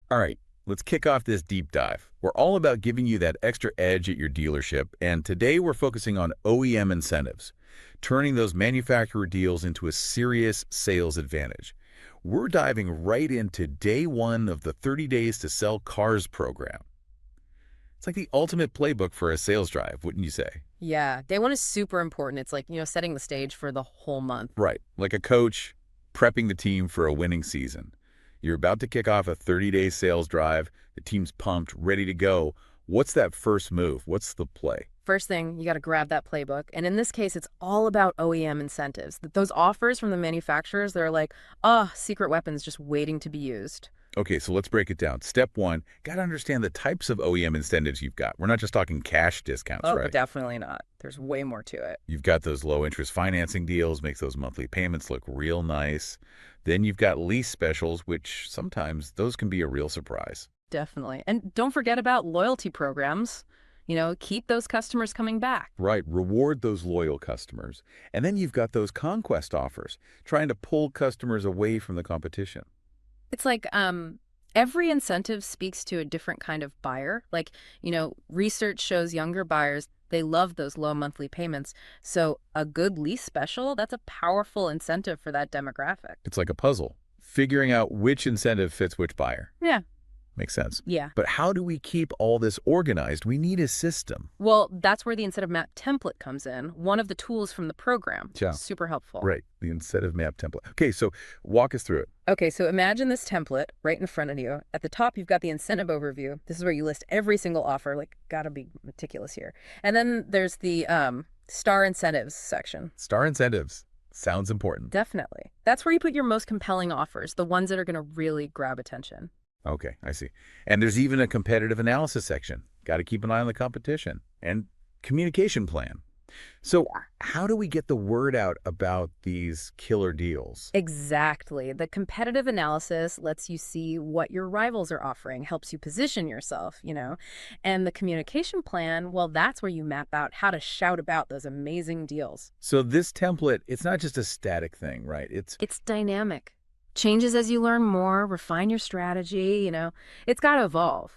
All right, let's kick off this deep dive. We're all about giving you that extra edge at your dealership, and today we're focusing on OEM incentives, turning those manufacturer deals into a serious sales advantage. We're diving right into day one of the 30 Days to Sell Cars program. It's like the ultimate playbook for a sales drive, wouldn't you say? Yeah, day one is super important. It's like, setting the stage for the whole month. Right, like a coach prepping the team for a winning season. You're about to kick off a 30-day sales drive. The team's pumped, ready to go. What's that first move? What's the play? First thing, you got to grab that playbook. And in this case, it's all about OEM incentives. Those offers from the manufacturers, they're like, secret weapons just waiting to be used. Okay, so let's break it down. Step one, got to understand the types of OEM incentives you've got. We're not just talking cash discounts, Oh, right? definitely not. There's way more to it. You've got those low-interest financing deals, makes those monthly payments look real nice. Then you've got lease specials, which sometimes those can be a real surprise. Definitely. And don't forget about loyalty programs. Keep those customers coming back. Right, reward those loyal customers. And then you've got those conquest offers, trying to pull customers away from the competition. It's like every incentive speaks to a different kind of buyer. Like, research shows younger buyers, they love those low monthly payments. So a good lease special, that's a powerful incentive for that demographic. It's like a puzzle, figuring out which incentive fits which buyer. Yeah. Makes sense. Yeah. But how do we keep all this organized? We need a system. Well, that's where the incentive map template comes in, one of the tools from the program. Yeah. Super helpful. Right, the incentive map template. Okay, so walk us through it. Okay, so imagine this template right in front of you. At the top, you've got the incentive overview. This is where you list every single offer, like, gotta be meticulous here. And then there's the star incentives section. Star incentives. Sounds important. Definitely. That's where you put your most compelling offers, the ones that are gonna really grab attention. Okay, I see. And there's even a competitive analysis section. Got to keep an eye on the competition and communication plan. So how do we get the word out about these killer deals? Exactly. The competitive analysis lets you see what your rivals are offering, helps you position yourself. And the communication plan, well, that's where you map out how to shout about those amazing deals. So this template, it's not just a static thing, right? It's dynamic. Changes as you learn more, refine your strategy. It's got to evolve.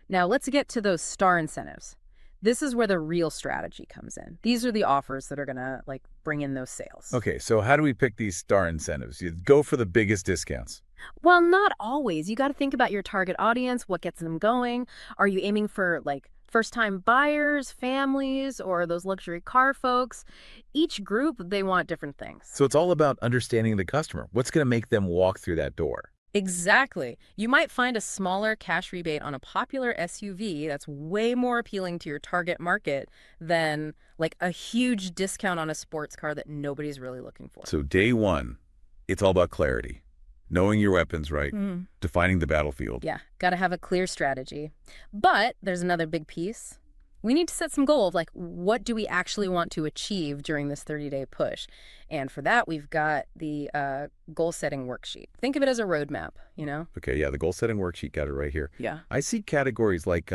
Now, let's get to those star incentives. This is where the real strategy comes in. These are the offers that are going to bring in those sales. Okay, so how do we pick these star incentives? You go for the biggest discounts. Well, not always. You got to think about your target audience, what gets them going. Are you aiming for first-time buyers, families, or those luxury car folks? Each group, they want different things. So it's all about understanding the customer. What's going to make them walk through that door? Exactly. You might find a smaller cash rebate on a popular SUV that's way more appealing to your target market than a huge discount on a sports car that nobody's really looking for. So day one, it's all about clarity. Knowing your weapons, right? Defining the battlefield. Yeah, got to have a clear strategy. But there's another big piece. We need to set some goals, what do we actually want to achieve during this 30-day push? And for that, we've got the goal-setting worksheet. Think of it as a roadmap. Okay, yeah, the goal-setting worksheet, got it right here. Yeah. I see categories like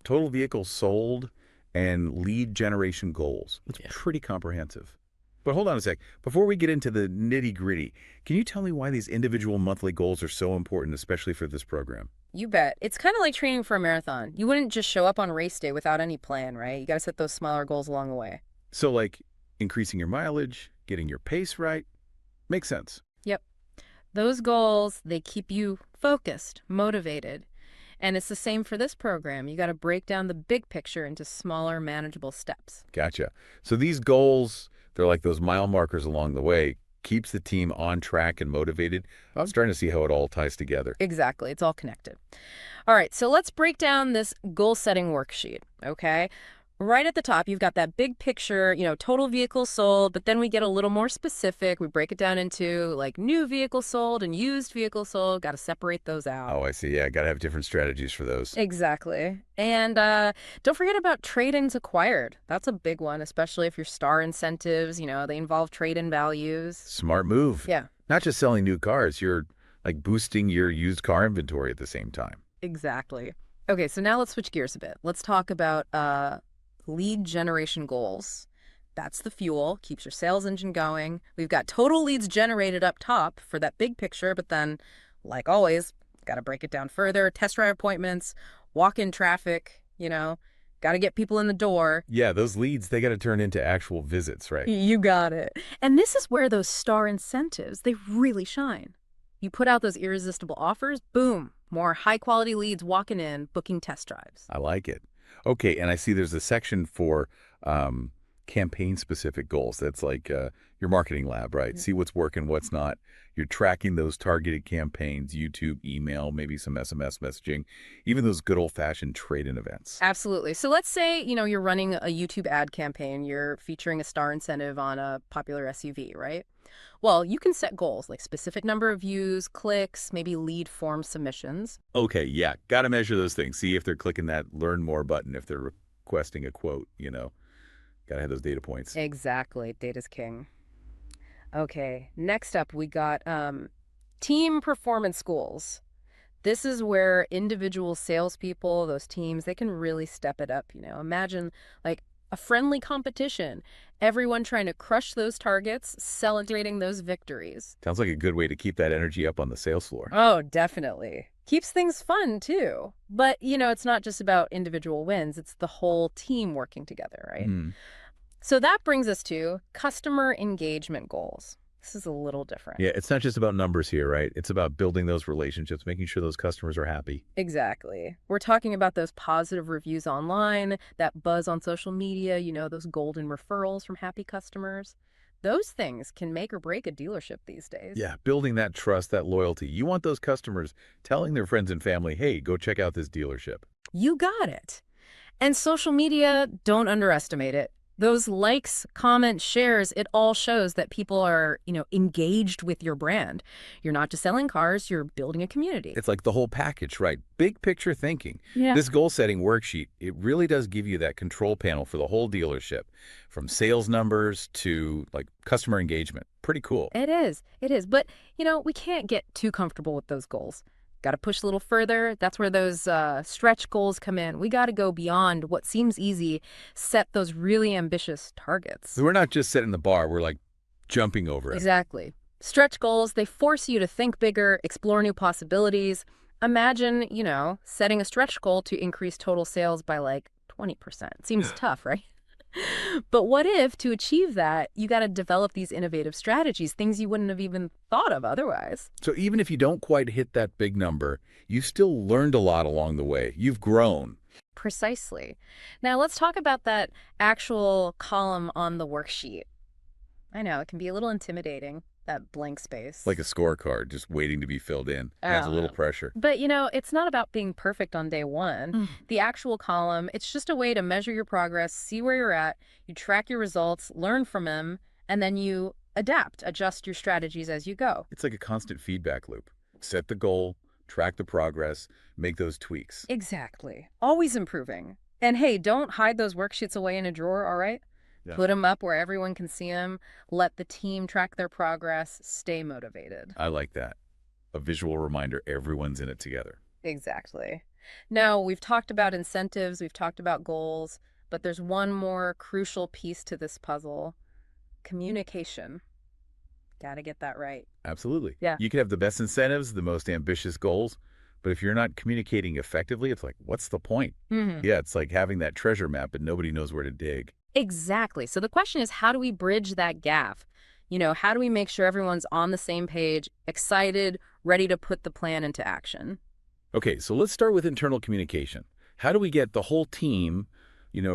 total vehicles sold and lead generation goals. It's pretty comprehensive. But hold on a sec. Before we get into the nitty-gritty, can you tell me why these individual monthly goals are so important, especially for this program? You bet. It's kind of like training for a marathon. You wouldn't just show up on race day without any plan, right? You got to set those smaller goals along the way. So increasing your mileage, getting your pace right, makes sense. Yep. Those goals, they keep you focused, motivated. And it's the same for this program. You got to break down the big picture into smaller, manageable steps. Gotcha. So these goals, they're like those mile markers along the way, keeps the team on track and motivated. I'm starting to see how it all ties together. Exactly. It's all connected. All right, so let's break down this goal-setting worksheet, okay? Right at the top, you've got that big picture, total vehicles sold, but then we get a little more specific. We break it down into new vehicles sold and used vehicles sold. Got to separate those out. Oh, I see. Yeah, got to have different strategies for those. Exactly. And don't forget about trade-ins acquired. That's a big one, especially if your star incentives, they involve trade-in values. Smart move. Yeah. Not just selling new cars, you're boosting your used car inventory at the same time. Exactly. Okay, so now let's switch gears a bit. Let's talk about lead generation goals. That's the fuel, keeps your sales engine going. We've got total leads generated up top for that big picture, but then, like always, got Got to break it down further. Test drive appointments, walk-in traffic, got to get people in the door. Yeah, those leads, they got to turn into actual visits, right? You got it. And this is where those star incentives, they really shine. You put out those irresistible offers, boom, more high-quality leads walking in, booking test drives. I like it. Okay, and I see there's a section for campaign-specific goals. That's like your marketing lab, right? See what's working, what's not. You're tracking those targeted campaigns, YouTube, email, maybe some SMS messaging, even those good old-fashioned trade-in events. Absolutely. So let's say, you're running a YouTube ad campaign, you're featuring a star incentive on a popular SUV, right? Well, you can set goals like specific number of views, clicks, maybe lead form submissions. Okay, yeah, got to measure those things. See if they're clicking that learn more button, if they're requesting a quote, got to have those data points. Exactly. Data's king. Okay, next up we got team performance goals. This is where individual salespeople, those teams, they can really step it up. Imagine like a friendly competition, everyone trying to crush those targets, celebrating those victories. Sounds like a good way to keep that energy up on the sales floor. Oh, definitely. Keeps things fun, too. But, it's not just about individual wins. It's the whole team working together, right? So that brings us to customer engagement goals. This is a little different. Yeah, it's not just about numbers here, right? It's about building those relationships, making sure those customers are happy. Exactly. We're talking about those positive reviews online, that buzz on social media, those golden referrals from happy customers. Those things can make or break a dealership these days. Yeah, building that trust, that loyalty. You want those customers telling their friends and family, hey, go check out this dealership. You got it. And social media, don't underestimate it. Those likes, comments, shares, it all shows that people are, engaged with your brand. You're not just selling cars, you're building a community. It's like the whole package, right? Big picture thinking. Yeah. This goal-setting worksheet, it really does give you that control panel for the whole dealership, from sales numbers to, like, customer engagement. Pretty cool. It is. It is. But, we can't get too comfortable with those goals. Got to push a little further. That's where those stretch goals come in. We got to go beyond what seems easy, set those really ambitious targets. So we're not just setting the bar, we're like jumping over it. Exactly. Stretch goals, they force you to think bigger, explore new possibilities. Imagine, setting a stretch goal to increase total sales by like 20%. Seems tough, right? But what if, to achieve that, you got to develop these innovative strategies, things you wouldn't have even thought of otherwise? So even if you don't quite hit that big number, you still learned a lot along the way. You've grown. Precisely. Now let's talk about that actual column on the worksheet. I know, it can be a little intimidating, that blank space. Like a scorecard, just waiting to be filled in. Adds a little pressure. But, it's not about being perfect on day one. The actual column, it's just a way to measure your progress, see where you're at, you track your results, learn from them, and then you adapt, adjust your strategies as you go. It's like a constant feedback loop. Set the goal, track the progress, make those tweaks. Exactly. Always improving. And hey, don't hide those worksheets away in a drawer, all right? Yeah. Put them up where everyone can see them. Let the team track their progress. Stay motivated. I like that. A visual reminder everyone's in it together. Exactly. Now, we've talked about incentives, we've talked about goals, but there's one more crucial piece to this puzzle: communication. Got to get that right. Absolutely. Yeah. You can have the best incentives, the most ambitious goals, but if you're not communicating effectively, it's like, what's the point? Yeah, it's like having that treasure map, but nobody knows where to dig. Exactly. So the question is, how do we bridge that gap? How do we make sure everyone's on the same page, excited, ready to put the plan into action? Okay, so let's start with internal communication. How do we get the whole team,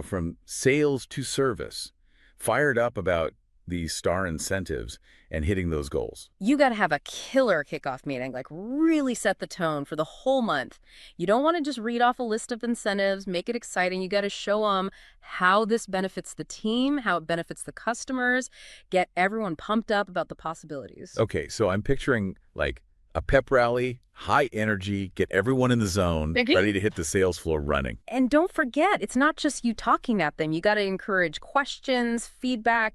from sales to service, fired up about these star incentives and hitting those goals? You got to have a killer kickoff meeting, like really set the tone for the whole month. You don't want to just read off a list of incentives, make it exciting. You got to show them how this benefits the team, how it benefits the customers, get everyone pumped up about the possibilities. Okay, so I'm picturing like a pep rally, high energy, get everyone in the zone, ready to hit the sales floor running. And don't forget, it's not just you talking at them. You got to encourage questions, feedback,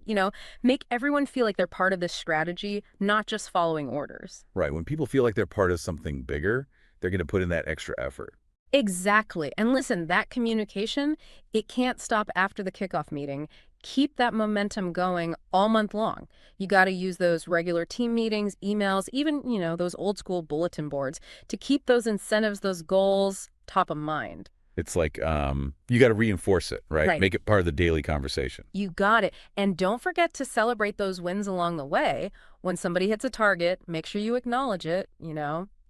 make everyone feel like they're part of this strategy, not just following orders. Right. When people feel like they're part of something bigger, they're going to put in that extra effort. Exactly. And listen, that communication, it can't stop after the kickoff meeting. Keep that momentum going all month long. You got to use those regular team meetings, emails, even, those old school bulletin boards to keep those incentives, those goals top of mind. It's like you got to reinforce it, right? Right. Make it part of the daily conversation. You got it. And don't forget to celebrate those wins along the way. When somebody hits a target, make sure you acknowledge it.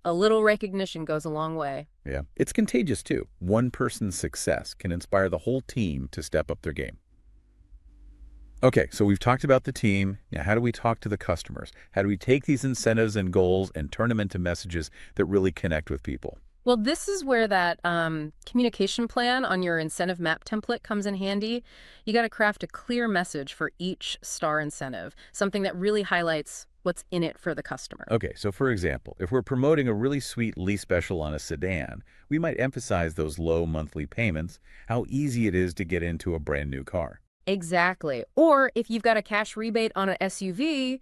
A little recognition goes a long way. Yeah. It's contagious, too. One person's success can inspire the whole team to step up their game. Okay, so we've talked about the team. Now, how do we talk to the customers? How do we take these incentives and goals and turn them into messages that really connect with people? Well, this is where that communication plan on your incentive map template comes in handy. You got to craft a clear message for each star incentive, something that really highlights what's in it for the customer. Okay, so for example, if we're promoting a really sweet lease special on a sedan, we might emphasize those low monthly payments, how easy it is to get into a brand new car. Exactly. Or if you've got a cash rebate on an SUV,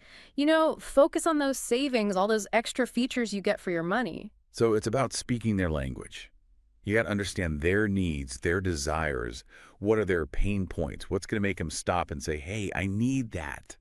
focus on those savings, all those extra features you get for your money. So it's about speaking their language. You got to understand their needs, their desires. What are their pain points? What's going to make them stop and say, hey, I need that?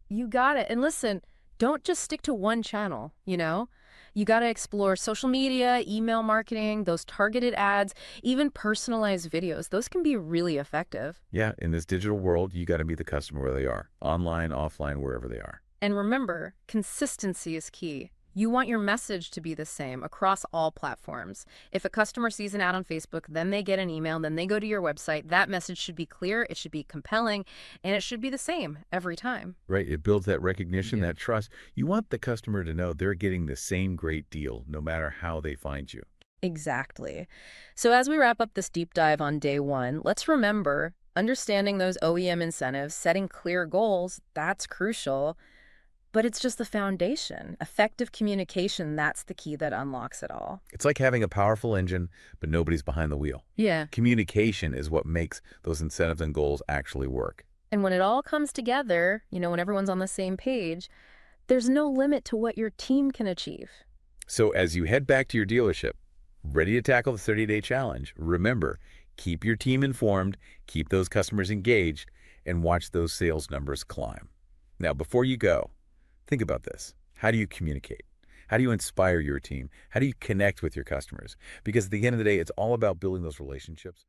You got it. And listen, don't just stick to one channel. You got to explore social media, email marketing, those targeted ads, even personalized videos. Those can be really effective. Yeah, in this digital world, you got to meet the customer where they are, online, offline, wherever they are. And remember, consistency is key. You want your message to be the same across all platforms. If a customer sees an ad on Facebook, then they get an email, then they go to your website, that message should be clear, it should be compelling, and it should be the same every time. Right, it builds that recognition, Yeah. that trust. You want the customer to know they're getting the same great deal, no matter how they find you. Exactly. So as we wrap up this deep dive on day one, let's remember understanding those OEM incentives, setting clear goals, that's crucial. But it's just the foundation. Effective communication, that's the key that unlocks it all. It's like having a powerful engine, but nobody's behind the wheel. Yeah. Communication is what makes those incentives and goals actually work. And when it all comes together, when everyone's on the same page, there's no limit to what your team can achieve. So as you head back to your dealership, ready to tackle the 30-day challenge, remember, keep your team informed, keep those customers engaged, and watch those sales numbers climb. Now, before you go, think about this. How do you communicate? How do you inspire your team? How do you connect with your customers? Because at the end of the day, it's all about building those relationships.